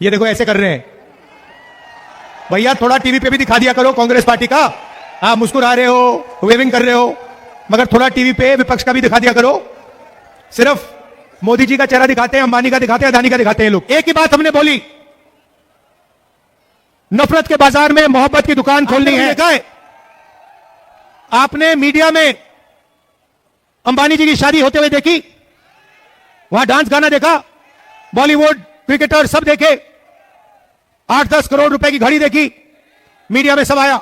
ये देखो ऐसे कर रहे हैं भैया, थोड़ा टीवी पे भी दिखा दिया करो कांग्रेस पार्टी का। आप मुस्कुरा रहे हो, वेविंग कर रहे हो, मगर थोड़ा टीवी पे विपक्ष का भी दिखा दिया करो। सिर्फ मोदी जी का चेहरा दिखाते हैं, अंबानी का दिखाते हैं, अदानी का दिखाते हैं लोग। एक ही बात हमने बोली, नफरत के बाजार में मोहब्बत की दुकान खोलनी है। देखा है आपने मीडिया में अंबानी जी की शादी होते हुए देखी, वहां डांस गाना देखा, बॉलीवुड क्रिकेटर सब देखे, 8-10 करोड़ रुपए की घड़ी देखी, मीडिया में सब आया।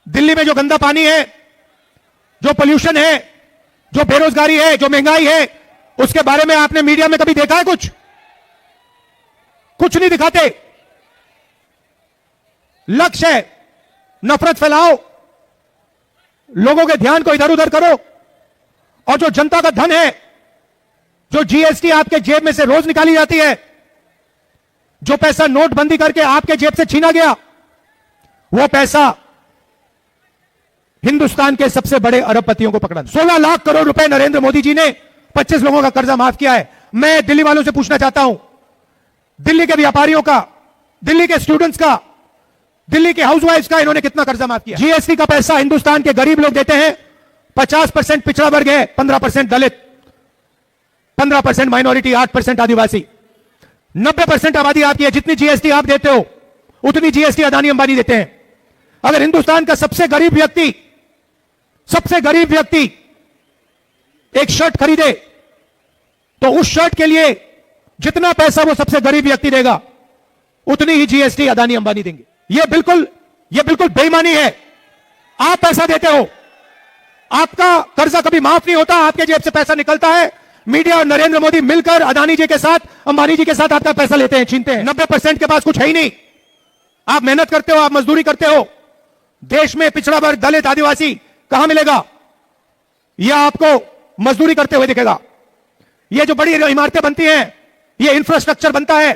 दिल्ली में जो गंदा पानी है, जो पोल्यूशन है, जो बेरोजगारी है, जो महंगाई है, उसके बारे में आपने मीडिया में कभी देखा है? कुछ नहीं दिखाते। लक्ष्य है नफरत फैलाओ, लोगों के ध्यान को इधर उधर करो, और जो जनता का धन है, जो जीएसटी आपके जेब में से रोज निकाली जाती है, जो पैसा नोटबंदी करके आपके जेब से छीना गया, वो पैसा हिंदुस्तान के सबसे बड़े अरबपतियों को पकड़ा। 16 लाख करोड़ रुपए नरेंद्र मोदी जी ने 25 लोगों का कर्जा माफ किया है। मैं दिल्ली वालों से पूछना चाहता हूं, दिल्ली के व्यापारियों का, दिल्ली के स्टूडेंट्स का, दिल्ली के हाउसवाइफ्स का इन्होंने कितना कर्जा माफ किया? जीएसटी का पैसा हिंदुस्तान के गरीब लोग देते हैं। 50% पिछड़ा वर्ग है, 15% दलित, 15% माइनॉरिटी, 8% आदिवासी, 90% आबादी आपकी है। जितनी जीएसटी आप देते हो उतनी जीएसटी अदानी अंबानी देते हैं। अगर हिंदुस्तान का सबसे गरीब व्यक्ति एक शर्ट खरीदे तो उस शर्ट के लिए जितना पैसा वो सबसे गरीब व्यक्ति देगा उतनी ही जीएसटी अदानी अंबानी देंगे। यह बिल्कुल बेईमानी है। आप पैसा देते हो, आपका कर्जा कभी माफ नहीं होता, आपके जेब से पैसा निकलता है, मीडिया और नरेंद्र मोदी मिलकर अदानी जी के साथ, अंबानी जी के साथ आपका पैसा लेते हैं, छीनते हैं। 90% के पास कुछ है ही नहीं। आप मेहनत करते हो, आप मजदूरी करते हो, देश में पिछड़ा वर्ग, दलित, आदिवासी कहां मिलेगा? यह आपको मजदूरी करते हुए दिखेगा। ये जो बड़ी इमारतें बनती हैं, ये इंफ्रास्ट्रक्चर बनता है,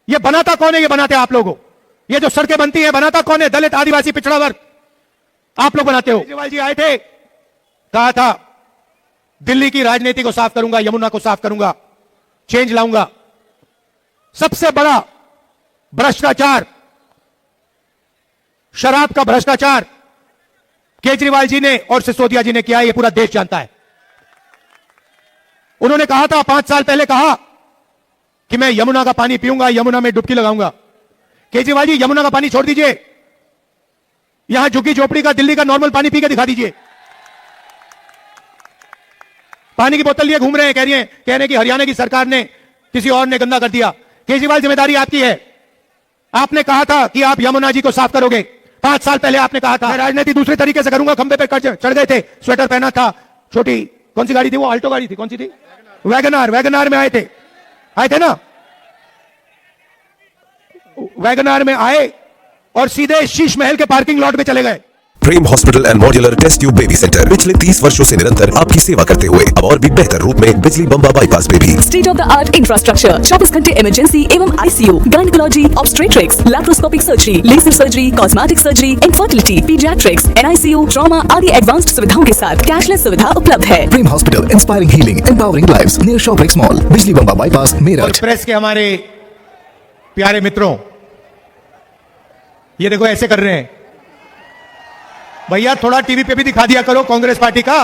ये बनाता कौन है? ये बनाते आप लोगों। ये जो सड़कें बनती हैं, बनाता कौन है? दलित, आदिवासी, पिछड़ा वर्ग, आप लोग बनाते हो। केजरीवाल जी आए थे, कहा था दिल्ली की राजनीति को साफ करूंगा, यमुना को साफ करूंगा, चेंज लाऊंगा। सबसे बड़ा भ्रष्टाचार, शराब का भ्रष्टाचार केजरीवाल जी ने और सिसोदिया जी ने किया, यह पूरा देश जानता है। उन्होंने कहा था, 5 साल पहले कहा कि मैं यमुना का पानी पीऊंगा, यमुना में डुबकी लगाऊंगा। केजरीवाल जी, यमुना का पानी छोड़ दीजिए, यहां झुग्गी झोपड़ी का, दिल्ली का नॉर्मल पानी पी के दिखा दीजिए। पानी की बोतल लिए घूम रहे हैं, कह रहे हैं कि हरियाणा की सरकार ने, किसी और ने गंदा कर दिया। केजरीवाल, जिम्मेदारी आपकी है। आपने कहा था कि आप यमुना जी को साफ करोगे। 5 साल पहले आपने कहा था मैं राजनीति दूसरे तरीके से करूंगा। खंबे पे चढ़ गए थे, स्वेटर पहना था, छोटी कौन सी गाड़ी थी वो? आल्टो गाड़ी थी, कौन सी थी? वैगनार में आए थे ना? वैगनार में आए और सीधे शीश महल के पार्किंग लॉट में चले गए। Prem hospital and modular test tube baby centre पिछले 30 वर्षों से निरंतर आपकी सेवा करते हुए अब और भी बेहतर रूप में बिजली बम्बा बाईपास पे भी। State of the art infrastructure, 24 घंटे इमरजेंसी एवं ICU, gynaecology, obstetrics, laparoscopic surgery, laser surgery, cosmetic surgery, infertility, paediatrics, NICU, trauma आदि एडवांस्ड सुविधाओं के साथ कैशलेस सुविधा उपलब्ध है। Prem hospital, inspiring healing, empowering lives, near shopping mall, Bijli Bamba bypass, Meerut. Press के हमारे प्यारे मित्रों, ये देखो ऐसे कर रहे हैं भैया, थोड़ा टीवी पे भी दिखा दिया करो कांग्रेस पार्टी का।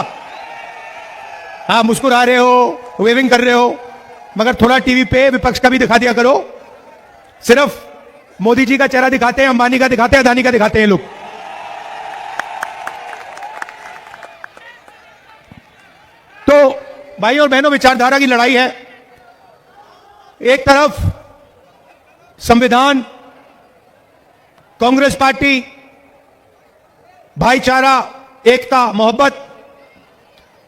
आप मुस्कुरा रहे हो, वेविंग कर रहे हो, मगर थोड़ा टीवी पे विपक्ष का भी दिखा दिया करो। सिर्फ मोदी जी का चेहरा दिखाते हैं, अंबानी का दिखाते हैं, अदानी का दिखाते हैं लोग। तो भाई और बहनों, विचारधारा की लड़ाई है। एक तरफ संविधान, कांग्रेस पार्टी, भाईचारा, एकता, मोहब्बत,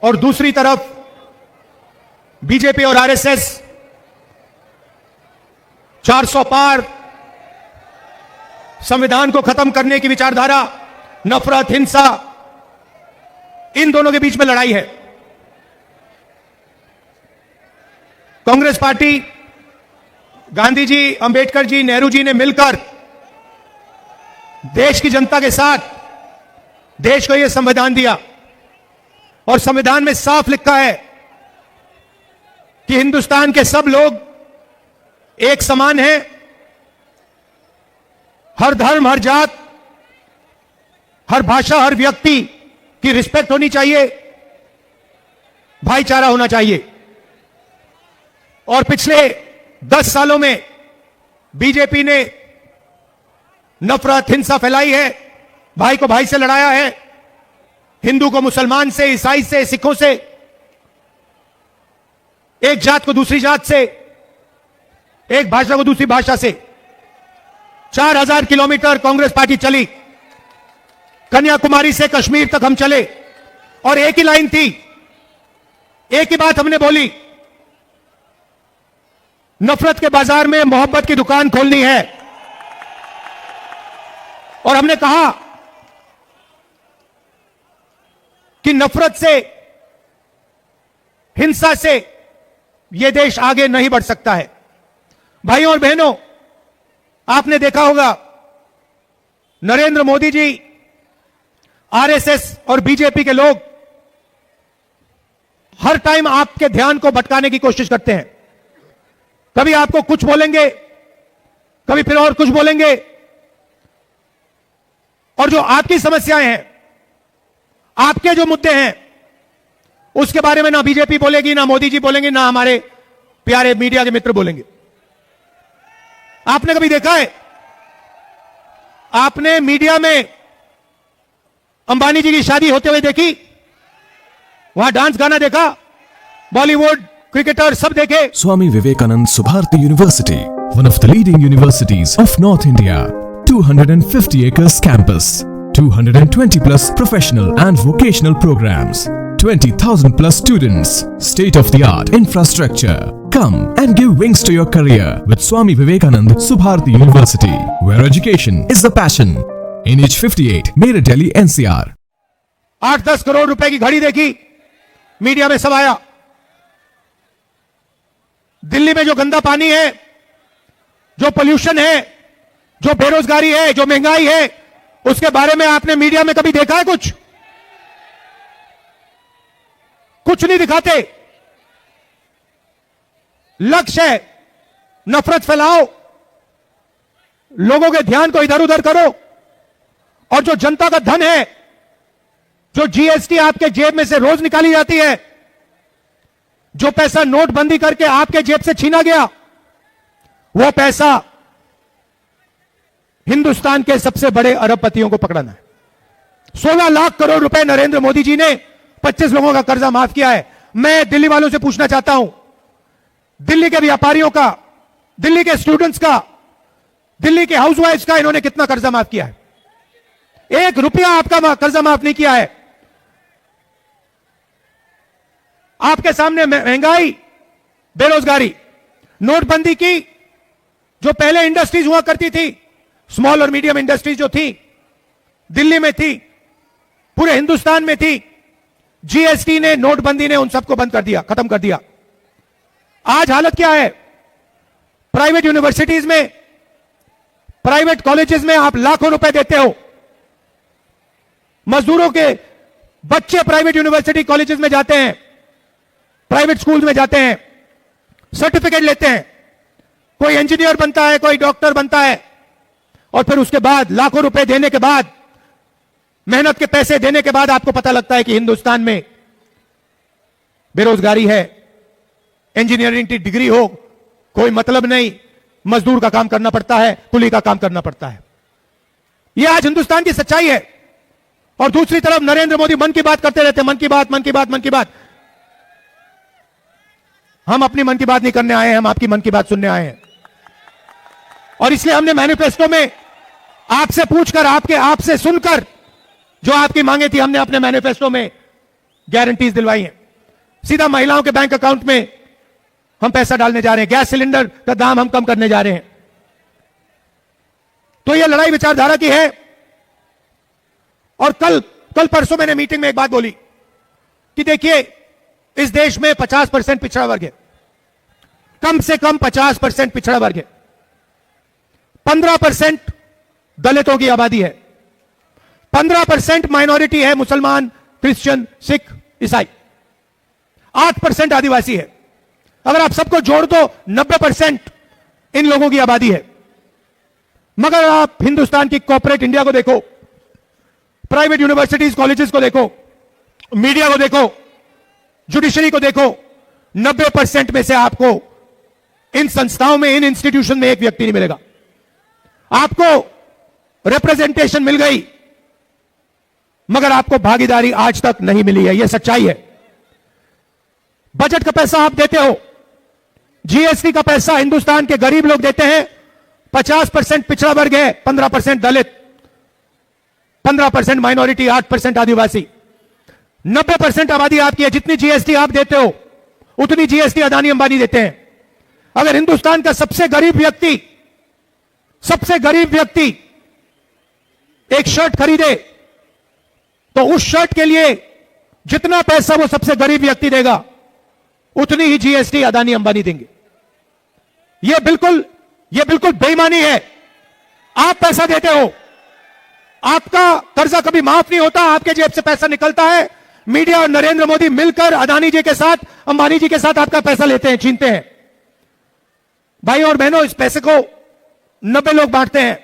और दूसरी तरफ बीजेपी और आरएसएस 400 पार, संविधान को खत्म करने की विचारधारा, नफरत, हिंसा, इन दोनों के बीच में लड़ाई है। कांग्रेस पार्टी, गांधी जी, अंबेडकर जी, नेहरू जी ने मिलकर देश की जनता के साथ देश को यह संविधान दिया, और संविधान में साफ लिखा है कि हिंदुस्तान के सब लोग एक समान हैं, हर धर्म, हर जात, हर भाषा, हर व्यक्ति की रिस्पेक्ट होनी चाहिए, भाईचारा होना चाहिए। और पिछले 10 सालों में बीजेपी ने नफरत, हिंसा फैलाई है, भाई को भाई से लड़ाया है, हिंदू को मुसलमान से, ईसाई से, सिखों से, एक जात को दूसरी जात से, एक भाषा को दूसरी भाषा से। 4000 किलोमीटर कांग्रेस पार्टी चली, कन्याकुमारी से कश्मीर तक हम चले और एक ही लाइन थी, एक ही बात हमने बोली, नफरत के बाजार में मोहब्बत की दुकान खोलनी है। और हमने कहा कि नफरत से, हिंसा से यह देश आगे नहीं बढ़ सकता है। भाइयों और बहनों, आपने देखा होगा नरेंद्र मोदी जी, आरएसएस और बीजेपी के लोग हर टाइम आपके ध्यान को भटकाने की कोशिश करते हैं। कभी आपको कुछ बोलेंगे, कभी फिर और कुछ बोलेंगे, और जो आपकी समस्याएं हैं, आपके जो मुद्दे हैं, उसके बारे में ना बीजेपी बोलेगी, ना मोदी जी बोलेंगे, ना हमारे प्यारे मीडिया के मित्र बोलेंगे। आपने कभी देखा है, आपने मीडिया में अंबानी जी की शादी होते हुए देखी? वहां डांस गाना देखा? बॉलीवुड, क्रिकेटर सब देखे? Swami Vivekanand Subharti University, one of the leading universities of North India. 250 acres campus, 220 plus professional and vocational programs, 20,000 plus students, state of the art infrastructure. Come and give wings to your career with Swami Vivekanand Subharti University, where education is the passion. NH58, Meerut, Delhi, NCR. 8-10 crore रुपए की घड़ी देखी, media में सब आया। दिल्ली में जो गंदा पानी है, जो पोल्यूशन है, जो बेरोजगारी है, जो महंगाई है, उसके बारे में आपने मीडिया में कभी देखा है? कुछ नहीं दिखाते। लक्ष्य है नफरत फैलाओ, लोगों के ध्यान को इधर उधर करो, और जो जनता का धन है, जो जीएसटी आपके जेब में से रोज निकाली जाती है, जो पैसा नोटबंदी करके आपके जेब से छीना गया, वो पैसा हिंदुस्तान के सबसे बड़े अरबपतियों को पकड़ना है। 16 लाख करोड़ रुपए नरेंद्र मोदी जी ने 25 लोगों का कर्जा माफ किया है। मैं दिल्ली वालों से पूछना चाहता हूं, दिल्ली के व्यापारियों का, दिल्ली के स्टूडेंट्स का, दिल्ली के हाउसवाइफ्स का इन्होंने कितना कर्जा माफ किया है? 1 रुपया आपका कर्जा माफ नहीं किया है। आपके सामने महंगाई, बेरोजगारी, नोटबंदी की, जो पहले इंडस्ट्रीज हुआ करती थी, स्मॉल और मीडियम इंडस्ट्रीज जो थी, दिल्ली में थी, पूरे हिंदुस्तान में थी, जीएसटी ने, नोटबंदी ने उन सबको बंद कर दिया, खत्म कर दिया। आज हालत क्या है? प्राइवेट यूनिवर्सिटीज में, प्राइवेट कॉलेजेस में आप लाखों रुपए देते हो, मजदूरों के बच्चे प्राइवेट यूनिवर्सिटी कॉलेजेस में जाते हैं, प्राइवेट स्कूल में जाते हैं, सर्टिफिकेट लेते हैं, कोई इंजीनियर बनता है, कोई डॉक्टर बनता है, और फिर उसके बाद लाखों रुपए देने के बाद, मेहनत के पैसे देने के बाद आपको पता लगता है कि हिंदुस्तान में बेरोजगारी है, इंजीनियरिंग की डिग्री हो कोई मतलब नहीं, मजदूर का काम करना पड़ता है, कुली का काम करना पड़ता है। यह आज हिंदुस्तान की सच्चाई है। और दूसरी तरफ नरेंद्र मोदी मन की बात करते रहते हैं, मन की बात, मन की बात, मन की बात। हम अपनी मन की बात नहीं करने आए हैं, हम आपकी मन की बात सुनने आए हैं। और इसलिए हमने मैनिफेस्टो में आपसे पूछकर, आपसे सुनकर जो आपकी मांगे थी, हमने अपने मैनिफेस्टो में गारंटीज दिलवाई हैं। सीधा महिलाओं के बैंक अकाउंट में हम पैसा डालने जा रहे हैं, गैस सिलेंडर का दाम हम कम करने जा रहे हैं। तो यह लड़ाई विचारधारा की है। और कल परसों मैंने मीटिंग में एक बात बोली कि देखिए, इस देश में 50% पिछड़ा वर्ग है, कम से कम 50% पिछड़ा वर्ग है, 15% दलितों की आबादी है, 15% माइनॉरिटी है, मुसलमान, क्रिश्चियन, सिख, ईसाई, 8% आदिवासी है। अगर आप सबको जोड़ दो 90%, इन लोगों की आबादी है। मगर आप हिंदुस्तान की कॉर्पोरेट इंडिया को देखो, प्राइवेट यूनिवर्सिटीज कॉलेजेस को देखो, मीडिया को देखो, जुडिशरी को देखो, 90% में से आपको इन संस्थाओं में, इन इंस्टीट्यूशन में एक व्यक्ति नहीं मिलेगा। आपको रिप्रेजेंटेशन मिल गई, मगर आपको भागीदारी आज तक नहीं मिली है। यह सच्चाई है। बजट का पैसा आप देते हो, जीएसटी का पैसा हिंदुस्तान के गरीब लोग देते हैं। 50% पिछड़ा वर्ग है, 15% दलित, 15% माइनॉरिटी, 8% आदिवासी। 90% आबादी आपकी है। जितनी जीएसटी आप देते हो उतनी जीएसटी अदानी अंबानी देते हैं। अगर हिंदुस्तान का सबसे गरीब व्यक्ति एक शर्ट खरीदे तो उस शर्ट के लिए जितना पैसा वो सबसे गरीब व्यक्ति देगा उतनी ही जीएसटी अदानी अंबानी देंगे। यह बिल्कुल बेईमानी है। आप पैसा देते हो, आपका कर्जा कभी माफ नहीं होता, आपके जेब से पैसा निकलता है। मीडिया और नरेंद्र मोदी मिलकर अदानी जी के साथ, अंबानी जी के साथ आपका पैसा लेते हैं, छीनते हैं। भाई और बहनों, इस पैसे को 90 लोग बांटते हैं।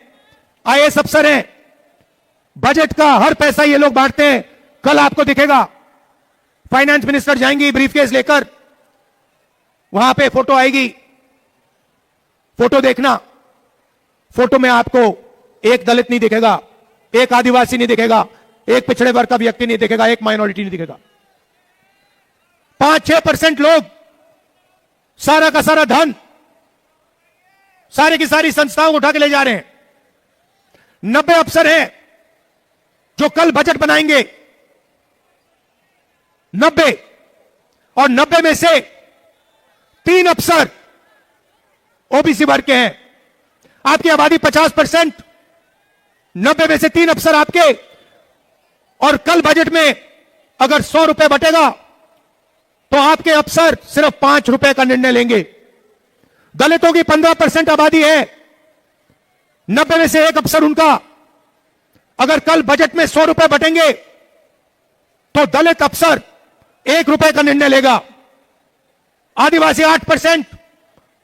आईएएस अफसर हैं, बजट का हर पैसा ये लोग बांटते हैं। कल आपको दिखेगा फाइनेंस मिनिस्टर जाएंगी ब्रीफकेस लेकर, वहां पे फोटो आएगी, फोटो देखना। फोटो में आपको एक दलित नहीं दिखेगा, एक आदिवासी नहीं दिखेगा, एक पिछड़े वर्ग का व्यक्ति नहीं दिखेगा, एक माइनॉरिटी नहीं दिखेगा। 5-6% लोग सारा का सारा धन, सारी की सारी संस्थाओं को उठा के ले जा रहे हैं। 90 अफसर हैं जो कल बजट बनाएंगे, 90, और 90 में से 3 अफसर ओबीसी वर्ग के हैं। आपकी आबादी 50%, 90 में से 3 अफसर आपके। और कल बजट में अगर 100 रुपए बटेगा तो आपके अफसर सिर्फ 5 रुपए का निर्णय लेंगे। दलितों की 15% आबादी है, 90 में से 1 अफसर उनका। अगर कल बजट में 100 रुपए बटेंगे तो दलित अफसर 1 रुपए का निर्णय लेगा। आदिवासी 8%,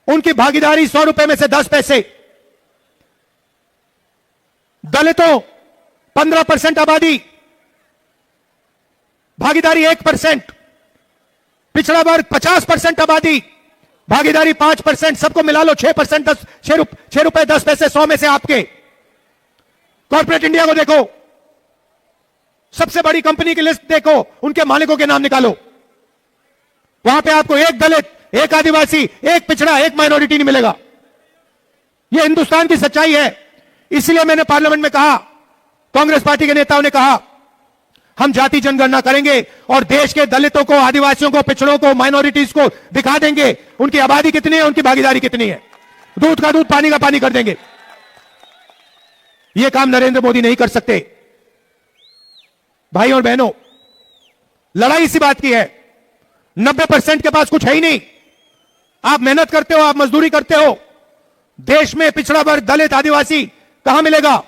उनकी भागीदारी 100 रुपए में से 10 पैसे। दलितों 15% आबादी, भागीदारी 1%। पिछड़ा वर्ग 50% आबादी, भागीदारी 5%। सबको मिला लो 6%, 6 रुपए 10 पैसे 100 में से आपके। कॉर्पोरेट इंडिया को देखो, सबसे बड़ी कंपनी की लिस्ट देखो, उनके मालिकों के नाम निकालो। वहां पे आपको एक दलित, एक आदिवासी, एक पिछड़ा, एक माइनॉरिटी नहीं मिलेगा। यह हिंदुस्तान की सच्चाई है। इसलिए मैंने पार्लियामेंट में कहा, कांग्रेस पार्टी के नेताओं ने कहा, हम जाति जनगणना करेंगे और देश के दलितों को, आदिवासियों को, पिछड़ों को, माइनॉरिटीज को दिखा देंगे उनकी आबादी कितनी है, उनकी भागीदारी कितनी है। दूध का दूध, पानी का पानी कर देंगे। यह काम नरेंद्र मोदी नहीं कर सकते। भाई और बहनों, लड़ाई इसी बात की है। 90% के पास कुछ है ही नहीं। आप मेहनत करते हो, आप मजदूरी करते हो, देश में पिछड़ा वर्ग, दलित, आदिवासी कहां मिलेगा?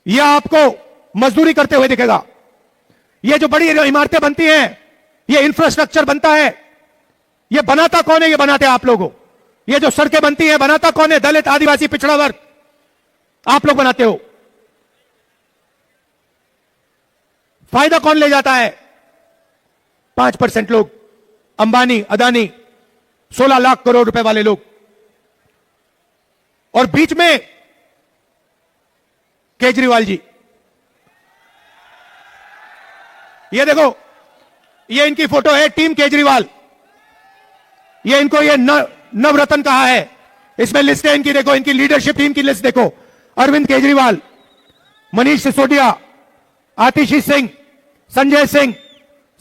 यह आपको मजदूरी करते हुए दिखेगा। ये जो बड़ी इमारतें बनती हैं, ये इंफ्रास्ट्रक्चर बनता है, ये बनाता कौन है? ये बनाते आप लोग हो। ये जो सड़कें बनती हैं, बनाता कौन है? दलित, आदिवासी, पिछड़ा वर्ग, आप लोग बनाते हो। फायदा कौन ले जाता है? 5% लोग, अंबानी, अदानी, 16 लाख करोड़ रुपए वाले लोग। और बीच में केजरीवाल जी। ये देखो, ये इनकी फोटो है, टीम केजरीवाल। ये इनको ये नवरत्न कहा है। इसमें लिस्ट है इनकी, देखो, इनकी लीडरशिप टीम की लिस्ट देखो। अरविंद केजरीवाल, मनीष सिसोदिया, आतिशी सिंह, संजय सिंह,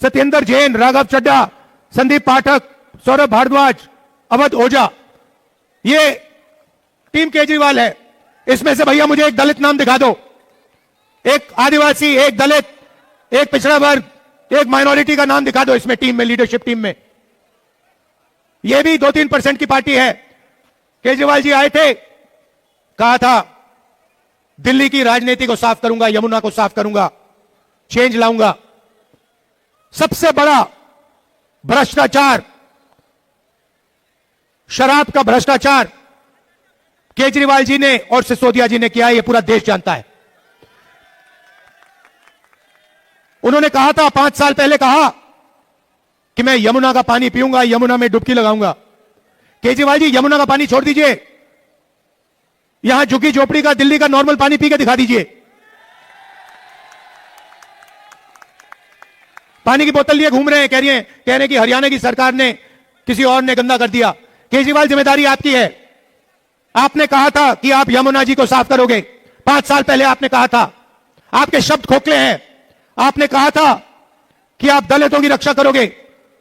सत्येंद्र जैन, राघव चड्ढा, संदीप पाठक, सौरभ भारद्वाज, अवध ओझा। ये टीम केजरीवाल है। इसमें से भैया मुझे एक दलित नाम दिखा दो। एक आदिवासी, एक दलित, एक पिछड़ा वर्ग, एक माइनॉरिटी का नाम दिखा दो इसमें, टीम में, लीडरशिप टीम में। यह भी 2-3% की पार्टी है। केजरीवाल जी आए थे, कहा था दिल्ली की राजनीति को साफ करूंगा, यमुना को साफ करूंगा, चेंज लाऊंगा। सबसे बड़ा भ्रष्टाचार, शराब का भ्रष्टाचार केजरीवाल जी ने और सिसोदिया जी ने किया है, यह पूरा देश जानता है। उन्होंने कहा था 5 साल पहले कहा कि मैं यमुना का पानी पीऊंगा, यमुना में डुबकी लगाऊंगा। केजरीवाल जी यमुना का पानी छोड़ दीजिए, यहां झुग्गी झोपड़ी का दिल्ली का नॉर्मल पानी पी के दिखा दीजिए। पानी की बोतल लिए घूम रहे हैं, कह रहे हैं कि हरियाणा की सरकार ने किसी और ने गंदा कर दिया। केजरीवाल जिम्मेदारी आपकी है। आपने कहा था कि आप यमुना जी को साफ करोगे, 5 साल पहले आपने कहा था। आपके शब्द खोखले हैं। आपने कहा था कि आप दलितों की रक्षा करोगे,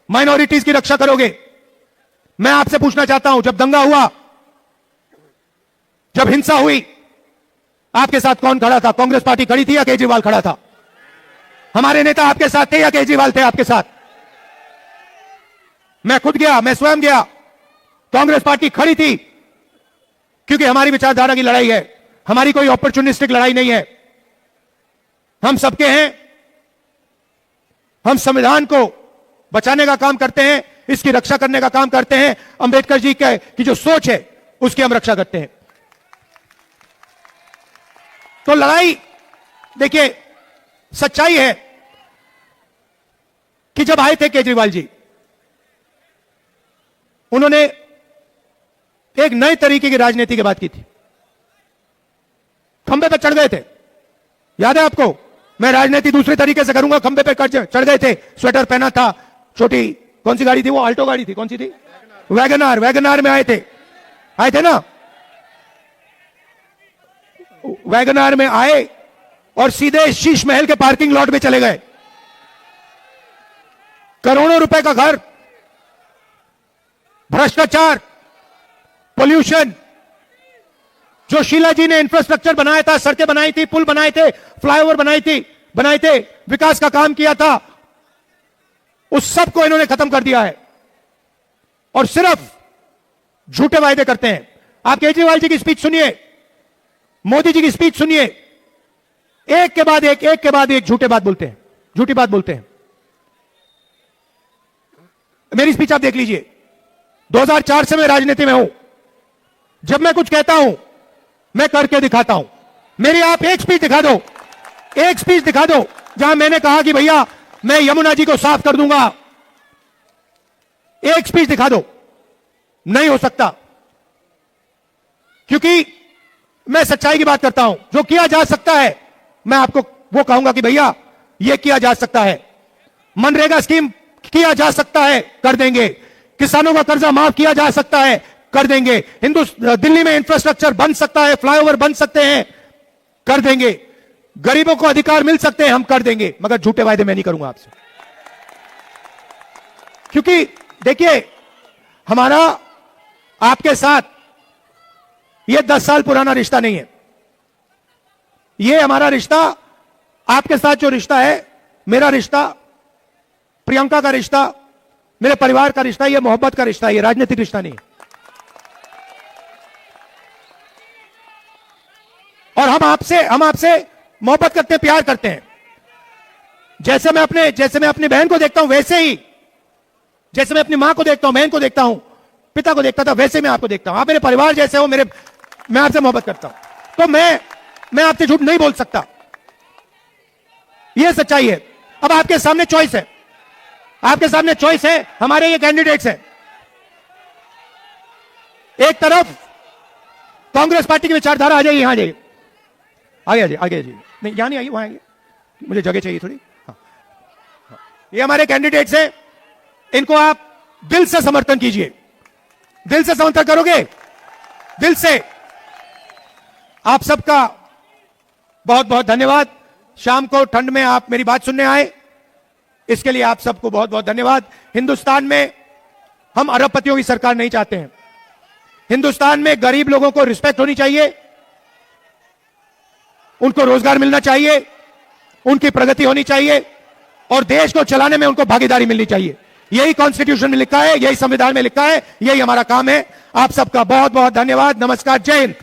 माइनॉरिटीज की रक्षा करोगे। मैं आपसे पूछना चाहता हूं, जब दंगा हुआ, जब हिंसा हुई, आपके साथ कौन खड़ा था? कांग्रेस पार्टी खड़ी थी या केजरीवाल खड़ा था? हमारे नेता आपके साथ थे या केजरीवाल थे आपके साथ? मैं खुद गया, मैं स्वयं गया। कांग्रेस पार्टी खड़ी थी क्योंकि हमारी विचारधारा की लड़ाई है, हमारी कोई अपॉर्चुनिस्टिक लड़ाई नहीं है। हम सबके हैं, हम संविधान को बचाने का काम करते हैं, इसकी रक्षा करने का काम करते हैं। अंबेडकर जी की जो सोच है उसकी हम रक्षा करते हैं। तो लड़ाई, देखिए सच्चाई है कि जब आए थे केजरीवाल जी, उन्होंने एक नए तरीके की राजनीति की बात की थी। खंबे पर चढ़ गए थे, याद है आपको? मैं राजनीति दूसरे तरीके से करूंगा, खंबे पर चढ़ गए थे। स्वेटर पहना था, छोटी कौन सी गाड़ी थी वो? आल्टो गाड़ी थी, कौन सी थी? वैगनार। वैगनार में आए थे ना? वैगनार में आए और सीधे शीश महल के पार्किंग लॉट में चले गए। करोड़ों रुपए का घर, भ्रष्टाचार, पोल्यूशन। जो शीला जी ने इंफ्रास्ट्रक्चर बनाया था, सड़कें बनाई थी, पुल बनाए थे, फ्लाईओवर बनाए थे, विकास का काम किया था, उस सब को इन्होंने खत्म कर दिया है और सिर्फ झूठे वायदे करते हैं। आप केजरीवाल जी की स्पीच सुनिए, मोदी जी की स्पीच सुनिए, एक के बाद एक झूठी बात बोलते हैं। मेरी स्पीच आप देख लीजिए। 2004 से मैं राजनीति में हूं। जब मैं कुछ कहता हूं, मैं करके दिखाता हूं। मेरी आप एक स्पीच दिखा दो जहां मैंने कहा कि भैया मैं यमुना जी को साफ कर दूंगा। एक स्पीच दिखा दो। नहीं हो सकता, क्योंकि मैं सच्चाई की बात करता हूं। जो किया जा सकता है मैं आपको वो कहूंगा कि भैया यह किया जा सकता है। मनरेगा स्कीम किया जा सकता है, कर देंगे। किसानों का कर्जा माफ किया जा सकता है, कर देंगे। दिल्ली में इंफ्रास्ट्रक्चर बन सकता है, फ्लाईओवर बन सकते हैं, कर देंगे। गरीबों को अधिकार मिल सकते हैं, हम कर देंगे। मगर झूठे वायदे मैं नहीं करूंगा आपसे, क्योंकि देखिए हमारा आपके साथ यह 10 साल पुराना रिश्ता नहीं है। यह हमारा रिश्ता, आपके साथ जो रिश्ता है, मेरा रिश्ता, प्रियंका का रिश्ता, मेरे परिवार का रिश्ता, यह मोहब्बत का रिश्ता है, यह राजनीतिक रिश्ता नहीं है। और हम आपसे मोहब्बत करते हैं, प्यार करते हैं। जैसे मैं अपनी बहन को देखता हूं, वैसे ही जैसे मैं अपनी मां को देखता हूं, बहन को देखता हूं, पिता को देखता था, वैसे मैं आपको देखता हूं। आप मेरे परिवार जैसे हो, मैं आपसे मोहब्बत करता हूं। तो मैं आपसे झूठ नहीं बोल सकता, यह सच्चाई है। अब आपके सामने चॉइस है, हमारे ये कैंडिडेट्स हैं। एक तरफ कांग्रेस पार्टी की विचारधारा, आ जाइए, यहां आइए, आगे नहीं, यहां नहीं आइए, वहां आइए, मुझे जगह चाहिए थोड़ी। हाँ। ये हमारे कैंडिडेट्स हैं, इनको आप दिल से समर्थन कीजिए। दिल से समर्थन करोगे? दिल से। आप सबका बहुत बहुत धन्यवाद। शाम को ठंड में आप मेरी बात सुनने आए, इसके लिए आप सबको बहुत बहुत धन्यवाद। हिंदुस्तान में हम अरबपतियों की सरकार नहीं चाहते हैं। हिंदुस्तान में गरीब लोगों को रिस्पेक्ट होनी चाहिए, उनको रोजगार मिलना चाहिए, उनकी प्रगति होनी चाहिए और देश को चलाने में उनको भागीदारी मिलनी चाहिए। यही कॉन्स्टिट्यूशन में लिखा है, यही संविधान में लिखा है, यही हमारा काम है। आप सबका बहुत बहुत धन्यवाद। नमस्कार, जय हिंद।